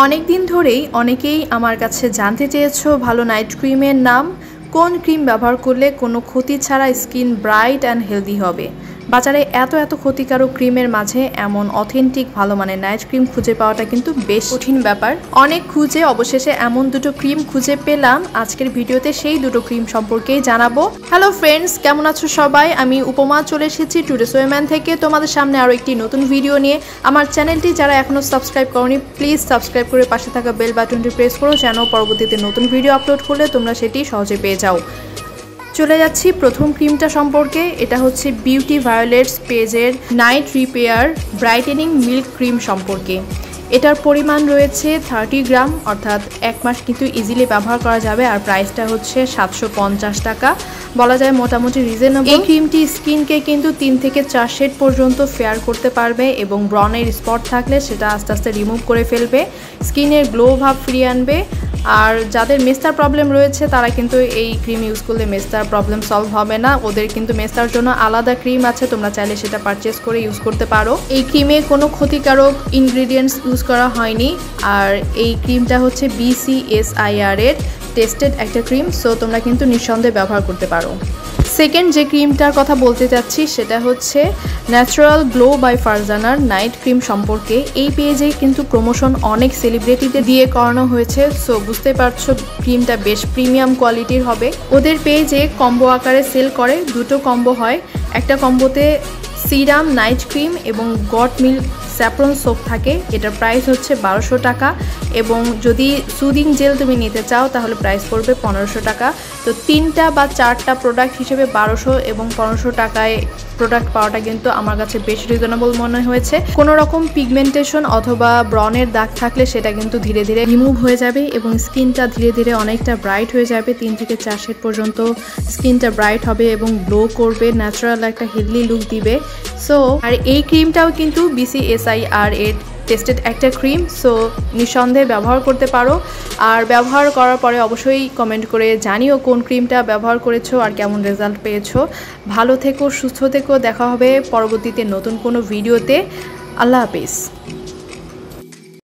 অনেক দিন ধরেই অনেকেই আমার কাছে জানতে চেয়েছো ভালো নাইট ক্রিমের নাম, কোন ক্রিম ব্যবহার করলে কোনো ক্ষতি ছাড়া স্কিন ব্রাইট অ্যান্ড হেলদি হবে। বাজারে এত ক্ষতিকারক ক্রিমের মাঝে এমন অথেন্টিক ভালো মানের নাইট ক্রিম খুঁজে পাওয়াটা কিন্তু বেশ কঠিন ব্যাপার। অনেক খুঁজে অবশেষে এমন দুটো ক্রিম খুঁজে পেলাম। আজকের ভিডিওতে সেই দুটো ক্রিম সম্পর্কেই জানাবো। হ্যালো ফ্রেন্ডস, কেমন আছো সবাই? আমি উপমা চলে এসেছি টুডেস ওয়েম্যান থেকে তোমাদের সামনে আরও একটি নতুন ভিডিও নিয়ে। আমার চ্যানেলটি যারা এখনও সাবস্ক্রাইব করোনি প্লিজ সাবস্ক্রাইব করে পাশে থাকা বেল বাটনটি প্রেস করো, যেন পরবর্তীতে নতুন ভিডিও আপলোড করলে তোমরা সেটি সহজে পেয়ে যাও। চলে যাচ্ছি প্রথম ক্রিমটা সম্পর্কে। এটা হচ্ছে বিউটি ভায়োলেটস পেজের night repair brightening milk cream সম্পর্কে। এটার পরিমাণ রয়েছে 30 গ্রাম, অর্থাৎ 1 মাস কিন্তু ইজিলি ব্যবহার করা যাবে। আর প্রাইসটা হচ্ছে 750 টাকা, বলা যায় মোটামুটি রিজনেবল। এই ক্রিমটি স্কিনকে কিন্তু 3 থেকে 4 শেড পর্যন্ত ফেয়ার করতে পারবে এবং ব্রনের স্পট থাকলে সেটা আস্তে আস্তে রিমুভ করে ফেলবে, স্কিনের গ্লো ভাব ফিরিয়ে আনবে। আর যাদের মেস্তার প্রবলেম রয়েছে তারা কিন্তু এই ক্রিম ইউজ করলে মেস্তার প্রবলেম সলভ হবে না। ওদের কিন্তু মেস্তার জন্য আলাদা ক্রিম আছে, তোমরা চাইলে সেটা পারচেস করে ইউজ করতে পারো। এই ক্রিমে কোনো ক্ষতিকারক ইনগ্রিডিয়েন্টস ইউজ করা হয়নি। আর এই ক্রিমটা হচ্ছে BCSIR এর টেস্টেড একটা ক্রিম, সো তোমরা কিন্তু নিঃসন্দেহে ব্যবহার করতে পারো। সেকেন্ড যে ক্রিমটার কথা বলতে চাচ্ছি সেটা হচ্ছে ন্যাচারাল গ্লো বাই ফারজানার নাইট ক্রিম সম্পর্কে। এই পেজে কিন্তু প্রমোশন অনেক সেলিব্রিটিদের দিয়ে করানো হয়েছে, সো বুঝতে পারছো ক্রিমটা বেশ প্রিমিয়াম কোয়ালিটির হবে। ওদের পেজে কম্বো আকারে সেল করে, দুটো কম্বো হয়। একটা কম্বোতে সিরাম নাইট ক্রিম এবং গট মিল্ক স্যাফরন সোপ থাকে। এটার প্রাইস হচ্ছে 1200 টাকা, এবং যদি সুদিং জেল তুমি নিতে চাও তাহলে প্রাইস পড়বে 1500 টাকা। তো 3টা বা 4টা প্রোডাক্ট হিসেবে 1200 এবং 1500 টাকায় প্রোডাক্ট পাওয়াটা কিন্তু আমার কাছে বেশ রিজনেবল মনে হয়েছে। কোনো রকম পিগমেন্টেশন অথবা ব্রনের দাগ থাকলে সেটা কিন্তু ধীরে ধীরে রিমুভ হয়ে যাবে এবং স্কিনটা ধীরে ধীরে অনেকটা ব্রাইট হয়ে যাবে। 3 থেকে 4 শেড পর্যন্ত স্কিনটা ব্রাইট হবে এবং গ্লো করবে, ন্যাচারাল একটা হেলদি লুক দিবে। সো আর এই ক্রিমটাও কিন্তু BCSIR এর টেস্টেড একটা ক্রিম, সো নিঃসন্দেহে ব্যবহার করতে পারো। আর ব্যবহার করার পরে অবশ্যই কমেন্ট করে জানিও কোন ক্রিমটা ব্যবহার করেছো আর কেমন রেজাল্ট পেয়েছো। ভালো থেকো, সুস্থ থেকো, দেখা হবে পরবর্তীতে নতুন কোনো ভিডিওতে। আল্লাহ হাফেজ।